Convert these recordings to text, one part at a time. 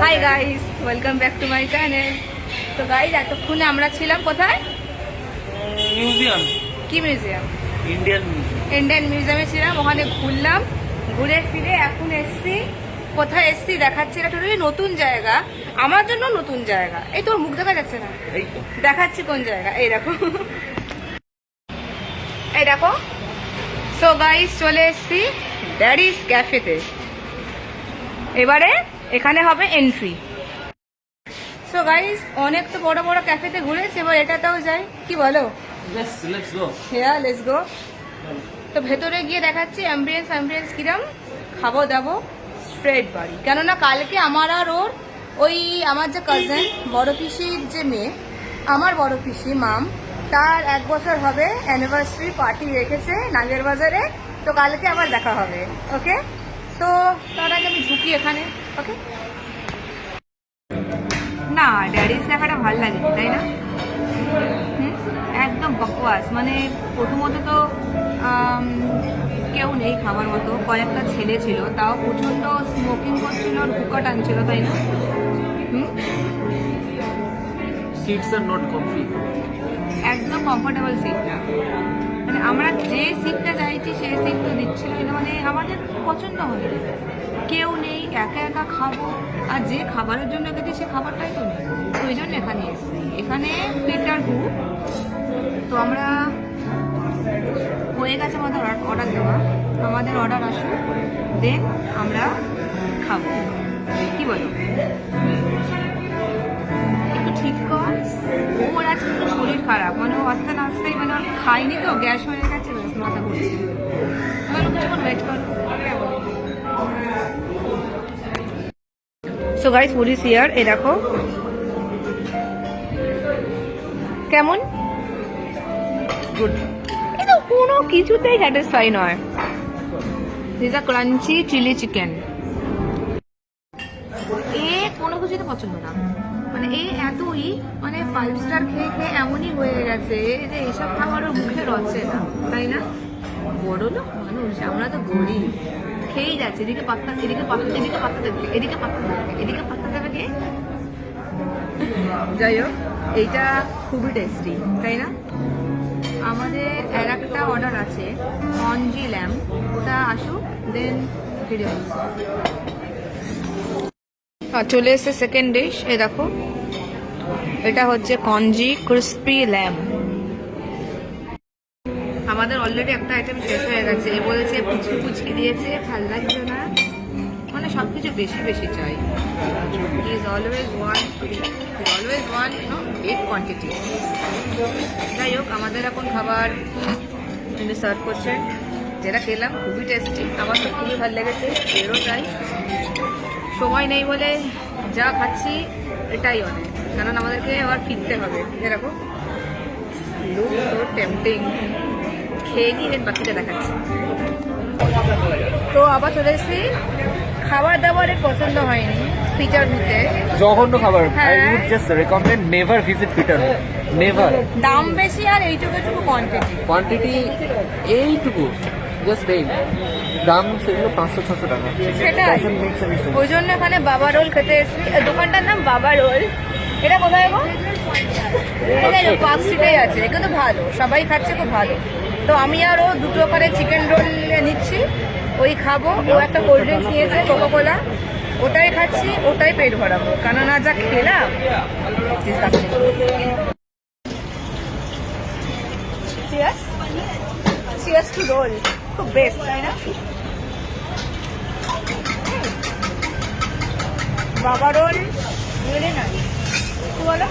Hi guys, welcome back to my channel. তো guys, এতক্ষণে আমরা ছিলাম কোথায়? মিউজিয়াম। কি মিউজিয়াম? ইন্ডিয়ান মিউজিয়ামে ছিলাম। ওখানে ঘুরলাম, ঘুরে ফিরে এখন এসছি। কোথায় এসছি দেখাচ্ছি। এটা টোটালি নতুন জায়গা, আমার জন্য নতুন জায়গা। এই তোর মুখ দেখা যাচ্ছে না, এই তো দেখাচ্ছি কোন জায়গা। এই দেখো, এই দেখো। সো গাইস, চলে এসছি ড্যাডিস ক্যাফেতে। এবারে এখানে হবে এন্ট্রি। সো গাইস, অনেক তো বড় বড় ক্যাফেতে ঘুরেছি, এবার এটাতেও যাই, কি বলো? Let's go. হ্যাঁ, লেটস গো। তো ভেতরে গিয়ে দেখাচ্ছি অ্যাম্বিয়েন্স কিরম। খাবো দাবো স্ট্রেট বাড়ি। কেননা কালকে আমার আর ওর ওই আমার যে কাজিন বড় পিসির যে মেয়ে, আমার বড় পিসি মাম, তার 1 বছর হবে অ্যানিভার্সারি পার্টি রেখেছে নাগের বাজারে। তো কালকে আবার দেখা হবে। ওকে, তো তার আগে আমি ঢুকি এখানে। ওকে না, ড্যাডিস দেখাটা ভালো লাগে, তাই না? একদম বকওয়াস। মানে প্রথমত তো কেউ নেই খাবার মতো, কয়েকটা ছেলে ছিল, তাও প্রচণ্ড স্মোকিং করছিল আর হুক্কা টানছিল, তাই না? Seats are not comfy. একদম কমফোর্টেবল সিট না। মানে আমরা যে সিটটা চাইছি সেই সিট তো দিচ্ছিল না, মানে আমাদের পছন্দ হবে। কেউ নেই, একা একা খাবো, আর যে খাবারের জন্য গেছি সে খাবারটাই তো নেই। তো ওই জন্য এখানে এসেছি। এখানে পিটার হু। তো আমরা হয়ে গেছে আমাদের অর্ডার দেওয়া, আমাদের অর্ডার আসুক, দেন আমরা খাবো। কি বলো? একটু ঠিক কর। ওর আজকে একটু শরীর খারাপ, মানে ও আস্তে আস্তেই মানে ওর খাইনি তো, গ্যাস হয়ে গেছে, ব্যাস মাথা ঘুরছে। এবার কিছুক্ষণ ওয়েট করো। So guys, food is here. এই দেখো কেমন। গুড। এই তো কোনো কিছুতেই স্যাটিসফাই নয়। This a crunchy chilli chicken. এ কোনো কিছুতে পছন্দ না, মানে এই এতই, মানে 5 স্টার খেয়ে খেয়ে এমনই হয়ে গেছে যে এইসব খাবারও মুখে রচ্ছে না, তাই না? বড় লোক মানুষ, আমরা তো গরিব। খেয়েই যাচ্ছে, এদিকে পাত্তা, এদিকে পাত্তা, এদিকে পাত্তা দেবে, এদিকে পাত্তা দেবে, এদিকে পাত্তা দেবে কে? যাই হোক, এইটা খুবই টেস্টি, তাই না? আমাদের আর একটা অর্ডার আছে কঞ্জি ল্যাম্প, ওটা আসুক, দেন ফিরে আসছি। চলে এসছে সেকেন্ড ডিশ। এই দেখো, এটা হচ্ছে কঞ্জি ক্রিস্পি ল্যাম্প। আমাদের অলরেডি একটা আইটেম শেষ হয়ে গেছে। এ বলেছে পুচকি পুচকি দিয়েছে, ভাল লাগছে না, মানে সব কিছু বেশি বেশি চাই। Is always one big quantity. যাই হোক, আমাদের এখন খাবার তিনি সার্ভ করছেন, যেটা খেলাম খুবই টেস্টি, আমার তো খুবই ভালো লেগেছে। এরও চাই, সময় নেই বলে যা খাচ্ছি এটাই অনেক, কারণ আমাদেরকে আবার ফিরতে হবে। এরকম লুক সো টেম্পটিং। খেয়ে নিয়ে এর বাকিটা দেখাচ্ছি। তো আবার চলে এসেছি। খাবার দাবারের পছন্দ হয়নি পিটার হুতে, জঘন্য খাবার। হ্যাঁ। I would just recommend never visit Peter Hu. Never. দাম বেশি আর এইটুকু কোয়ান্টিটি এইটুকু, জাস্ট এই দাম সেগুলো 500-600 টাকা। সেটাই। Doesn't make any sense. ওই জন্য এখানে বাবা রোল খেতে এসেছি। দোকানটার নাম বাবা রোল। এটা কোথায় গো? পার্ক স্ট্রিটেই আছে, কিন্তু ভালো, সবাই খাচ্ছে, খুব ভালো। তো আমি আর ও দুটো করে চিকেন রোল নিচ্ছি, ওই খাবো। ও একটা কোল্ড ড্রিঙ্কস নিয়েছে, কোকা কোলা, ওটাই খাচ্ছি, ওটাই পেট ভরাবো, কেননা যা খেলাম। চিয়ার্স টু রোল, খুব বেস্ট, তাই না? বাবা রোল রিয়েলি নাইস। কি বলো?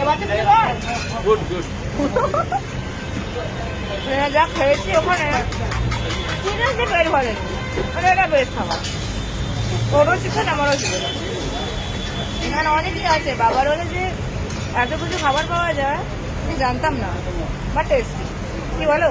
এবার তো গুড। যা খেয়েছি ওখানে সিরিয়াসলি পেট ভরেনি, মানে এটা বেস্ট খাবার। ওরও চিকেন, আমারও চিকেন। এখানে অনেকই আছে, বাবা রোলে যে এত কিছু খাবার পাওয়া যায় আমি জানতাম না, বাট টেস্টি। কি বলো?